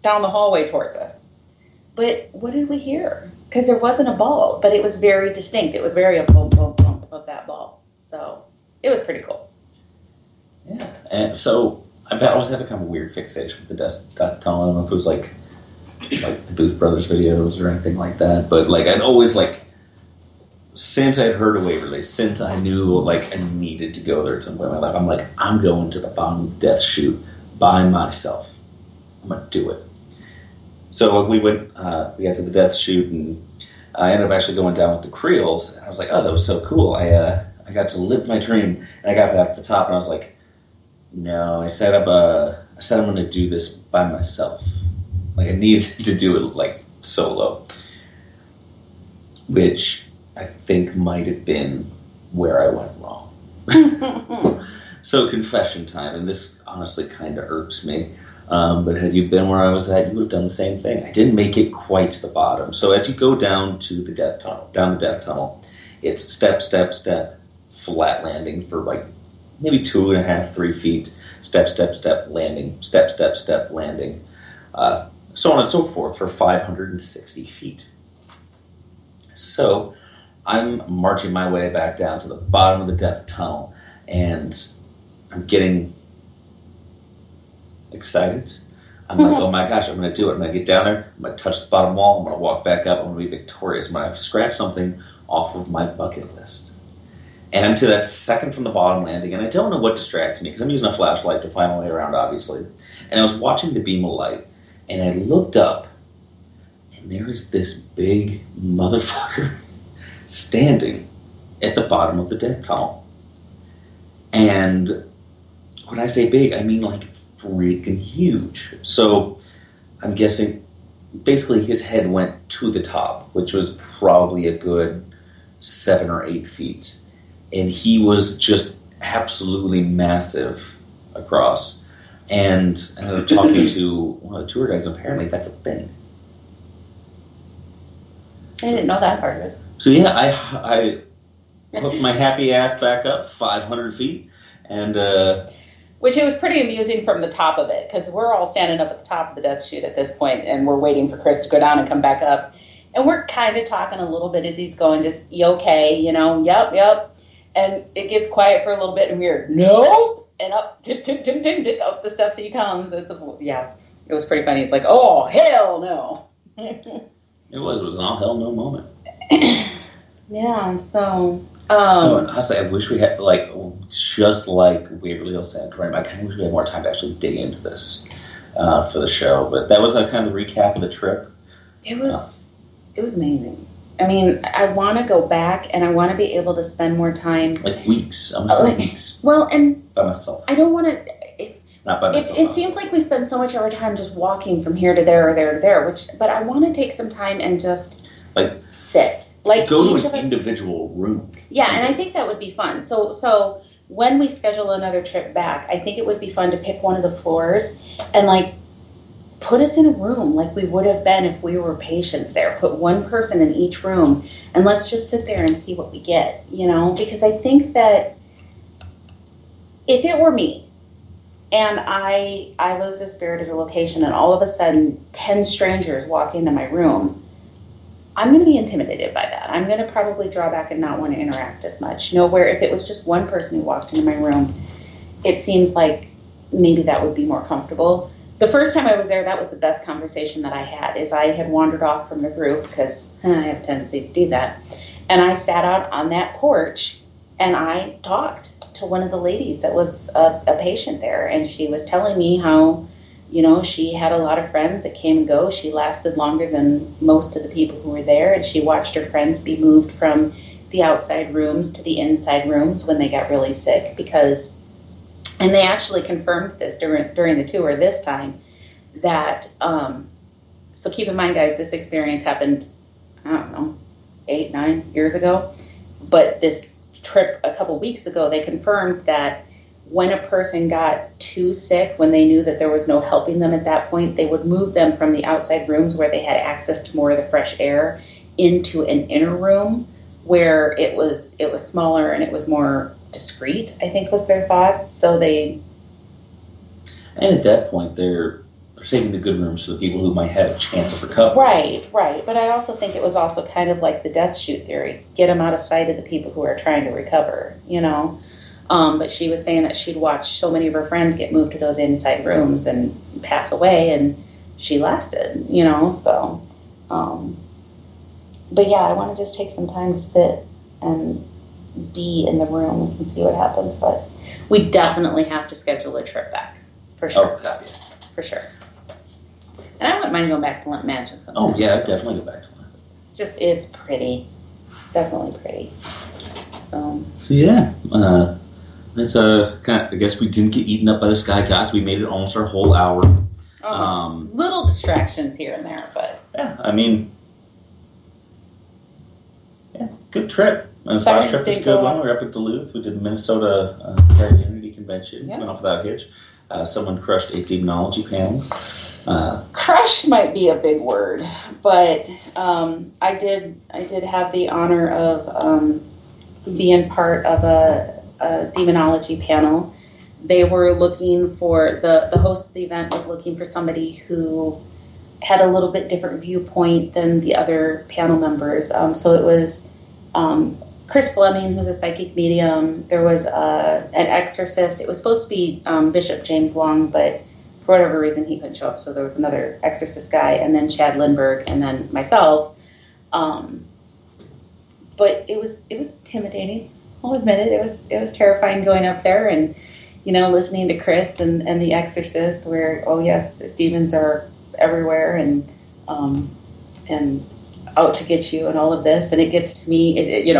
down the hallway towards us. But what did we hear? Because there wasn't a ball, but it was very distinct. It was very a bump, bump, bump of that ball. So it was pretty cool. Yeah. And so I've always had a kind of weird fixation with the Death Tunnel. I don't know if it was like the Booth Brothers videos or anything like that, but like I'd always like, since I'd heard of Waverly, since I knew like I needed to go there at some point in my life, I'm like, I'm going to the bottom of the Death Chute by myself. I'm gonna do it. So we went, we got to the Death Chute, and I ended up actually going down with the Creoles. And I was like, oh, that was so cool. I got to live my dream, and I got back to the top, and I was like, no, I said I'm going to do this by myself. Like I needed to do it like solo, which I think might have been where I went wrong. So confession time, and this honestly kind of irks me. But had you been where I was at, you would have done the same thing. I didn't make it quite to the bottom. So as you go down to the death tunnel, it's step, step, step, flat landing for like maybe 2.5, 3 feet. Step, step, step, landing. Step, step, step, landing. So on and so forth for 560 feet. So I'm marching my way back down to the bottom of the death tunnel, and I'm getting excited. I'm like, oh my gosh, I'm going to do it. I'm going to get down there. I'm going to touch the bottom wall. I'm going to walk back up. I'm going to be victorious. I'm going to scratch something off of my bucket list. And I'm to that second from the bottom landing, and I don't know what distracts me because I'm using a flashlight to find my way around, obviously. And I was watching the beam of light, and I looked up, and there is this big motherfucker standing at the bottom of the death tunnel. And when I say big, I mean like freaking huge. So I'm guessing basically his head went to the top, which was probably a good 7 or 8 feet. And he was just absolutely massive across. And I ended up talking to one of the tour guys, and apparently that's a thing. I didn't know that part of it. So yeah, I hooked my happy ass back up 500 feet, and Which it was pretty amusing from the top of it, because we're all standing up at the top of the death chute at this point, and we're waiting for Chris to go down and come back up. And we're kind of talking a little bit as he's going, just, you okay, you know, yep. And it gets quiet for a little bit, and we're, nope, and up, tick, up the steps he comes. It was pretty funny. It's like, oh, hell no. It was an all hell no moment. Yeah, so... So honestly, I wish we had, like, just like Waverly Hill Sanatorium, I kind of wish we had more time to actually dig into this for the show. But that was kind of the recap of the trip. It was amazing. I mean, I want to go back, and I want to be able to spend more time. Like weeks. I'm like weeks. Well, and... By myself. I don't want to... Not by myself. It seems like we spend so much of our time just walking from here to there or there to there, but I want to take some time and just sit. Like go each to of an us, individual room. Yeah, and I think that would be fun. So when we schedule another trip back, I think it would be fun to pick one of the floors and put us in a room like we would have been if we were patients there. Put one person in each room, and let's just sit there and see what we get, you know? Because I think that if it were me, and I was a spirit at a location, and all of a sudden 10 strangers walk into my room, I'm going to be intimidated by that. I'm going to probably draw back and not want to interact as much. Where if it was just one person who walked into my room, it seems like maybe that would be more comfortable. The first time I was there, that was the best conversation that I had, is I had wandered off from the group, because I have a tendency to do that. And I sat out on that porch, and I talked to one of the ladies that was a patient there, and she was telling me how, she had a lot of friends that came and go. She lasted longer than most of the people who were there, and she watched her friends be moved from the outside rooms to the inside rooms when they got really sick, and they actually confirmed this during the tour this time, that, so keep in mind, guys, this experience happened, I don't know, 8, 9 years ago, but this trip a couple weeks ago, they confirmed that when a person got too sick, when they knew that there was no helping them at that point, they would move them from the outside rooms where they had access to more of the fresh air into an inner room where it was smaller and it was more discreet, I think was their thoughts. So and at that point, they're saving the good rooms for the people who might have a chance of recovery. Right. But I also think it was also kind of like the death chute theory. Get them out of sight of the people who are trying to recover, But she was saying that she'd watched so many of her friends get moved to those inside rooms and pass away, and she lasted, so. But yeah, I want to just take some time to sit and be in the rooms and see what happens. But we definitely have to schedule a trip back, for sure. Oh, God, yeah. For sure. And I wouldn't mind going back to Lemp Mansion sometime. Oh, yeah, I'd definitely go back to Lemp. It's pretty. It's definitely pretty. So yeah, that's I guess we didn't get eaten up by the sky gods. We made it almost our whole hour. Little distractions here and there, but yeah, I mean, yeah, good trip. And this Sorry, last trip was didn't good. go Well, up. we were up at Duluth. We did the Minnesota Parent Unity Convention. Yeah. Went off without a hitch. Someone crushed a demonology panel. Crushed might be a big word, but I did have the honor of being part of a demonology panel. They were looking for the host of the event was looking for somebody who had a little bit different viewpoint than the other panel members. So it was Chris Fleming, who's a psychic medium. There was an exorcist. It was supposed to be Bishop James Long, but for whatever reason he couldn't show up. So there was another exorcist guy, and then Chad Lindbergh, and then myself. But it was intimidating. I'll admit it. It was terrifying going up there and listening to Chris and the Exorcist, where yes, demons are everywhere and out to get you and all of this, and it gets to me.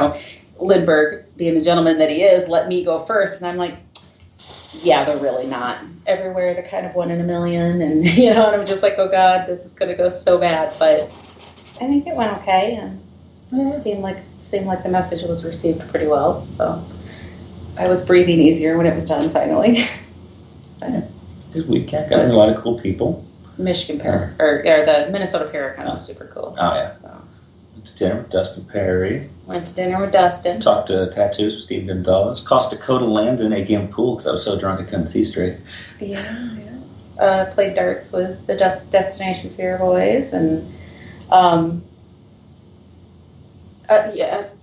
Lindbergh, being the gentleman that he is, let me go first, and I'm like, yeah, they're really not everywhere. They're kind of one in a million, and and I'm just like, oh God, this is going to go so bad. But I think it went okay, and it seemed like the message was received pretty well. So I was breathing easier when it was done finally. Good weekend. Got a lot of cool people. Michigan Pair, or the Minnesota Pair kind of super cool. Oh yeah. So, Went to dinner with Dustin Perry. went to dinner with Dustin. Talked to tattoos with Steve Gonzalez. Cost Dakota Landon a game of pool because I was so drunk I couldn't see straight. Yeah. Played darts with the Destination Fear boys, and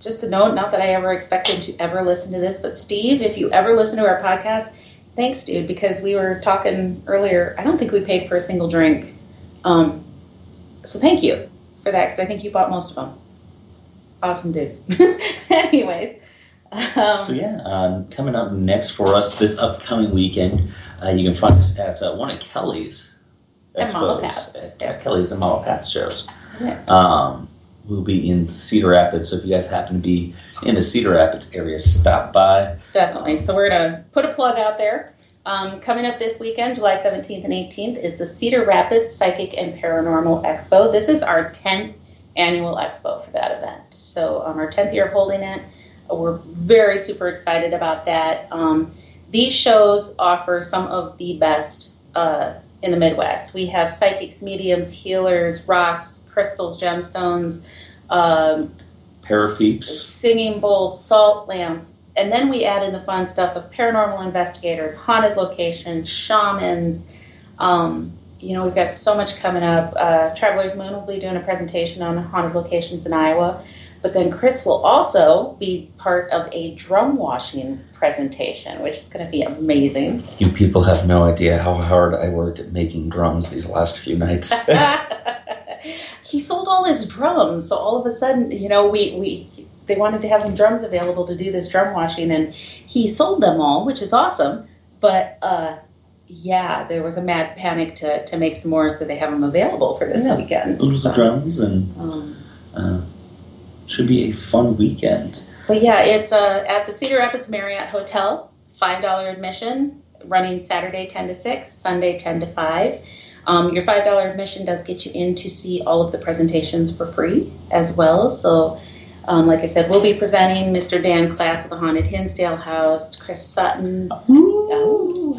just a note, not that I ever expected to ever listen to this, but Steve, if you ever listen to our podcast, thanks, dude, because we were talking earlier. I don't think we paid for a single drink. So thank you for that, because I think you bought most of them. Awesome, dude. Anyways. Coming up next for us this upcoming weekend, you can find us at one of Kelly's At Mama expos. Pat's. At Kelly's and Mama Pat's shows. Yeah. We'll be in Cedar Rapids, so if you guys happen to be in the Cedar Rapids area, stop by. Definitely. So we're going to put a plug out there. Coming up this weekend, July 17th and 18th, is the Cedar Rapids Psychic and Paranormal Expo. This is our 10th annual expo for that event. So our 10th year of holding it. We're very super excited about that. These shows offer some of the best in the Midwest. We have psychics, mediums, healers, rocks, crystals, gemstones, Parapeeps. singing bowls, salt lamps, and then we add in the fun stuff of paranormal investigators, haunted locations, shamans. We've got so much coming up. Traveler's Moon will be doing a presentation on haunted locations in Iowa. But then Chris will also be part of a drum washing presentation, which is going to be amazing. You people have no idea how hard I worked at making drums these last few nights. He sold all his drums, so all of a sudden, they wanted to have some drums available to do this drum washing, and he sold them all, which is awesome. But there was a mad panic to make some more, so they have them available for this weekend. Oodles of drums, and should be a fun weekend. But yeah, it's at the Cedar Rapids Marriott Hotel, $5 admission, running Saturday 10 to 6, Sunday 10 to 5. Your $5 admission does get you in to see all of the presentations for free as well. So, like I said, we'll be presenting Mr. Dan Class of the Haunted Hinsdale House, Chris Sutton. We'll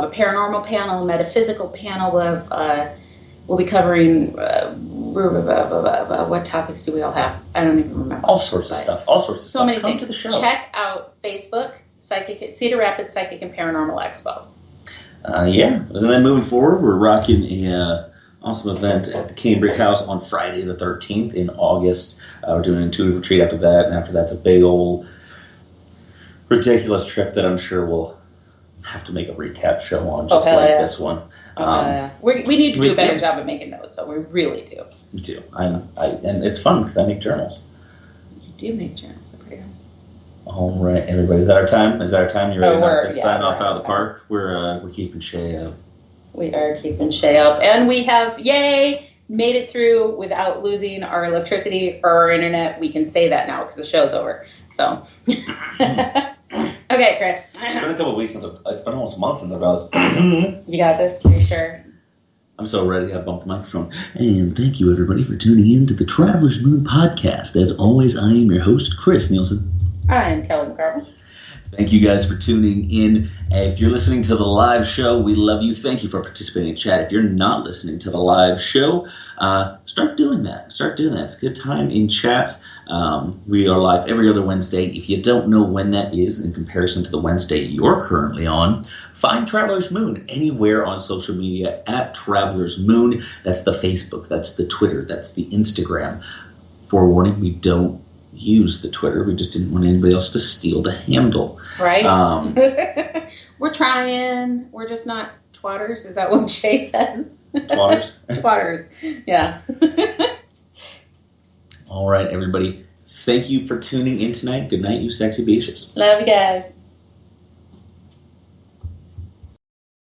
have a paranormal panel, a metaphysical panel. We'll be covering, what topics do we all have? I don't even remember. All sorts of stuff. All sorts of stuff. So many Come things. to the show. Check out Facebook, Cedar Rapids Psychic and Paranormal Expo. And then moving forward, we're rocking a awesome event at the Cambridge House on Friday the 13th in August. We're doing an intuitive retreat after that, and after that's a big old ridiculous trip that I'm sure we'll have to make a recap show on, just this one. We need to do a better job at making notes, so we really do. Me too. And it's fun because I make journals. You do make journals, they're pretty awesome. All right, everybody. Is that our time? You ready to sign off out of the park? We're keeping Shay up. We are keeping Shay up. And we have, made it through without losing our electricity or our internet. We can say that now because the show's over. So, okay, Chris. It's been a couple of weeks it's been almost a month since I was. You got this? Are you sure? I'm so ready. I bumped the microphone. And thank you, everybody, for tuning in to the Traveler's Moon podcast. As always, I am your host, Chris Nielsen. I am Kelly McCarville. Thank you guys for tuning in. If you're listening to the live show, we love you. Thank you for participating in chat. If you're not listening to the live show, start doing that. It's a good time in chat. We are live every other Wednesday. If you don't know when that is in comparison to the Wednesday you're currently on, find Traveler's Moon anywhere on social media at Traveler's Moon. That's the Facebook, that's the Twitter, that's the Instagram. Forewarning, we don't use the Twitter. We just didn't want anybody else to steal the handle. Right. We're trying. We're just not twatters. Is that what Shay says? Twatters? Twatters. Yeah. All right, everybody. Thank you for tuning in tonight. Good night, you sexy beaches. Love you guys.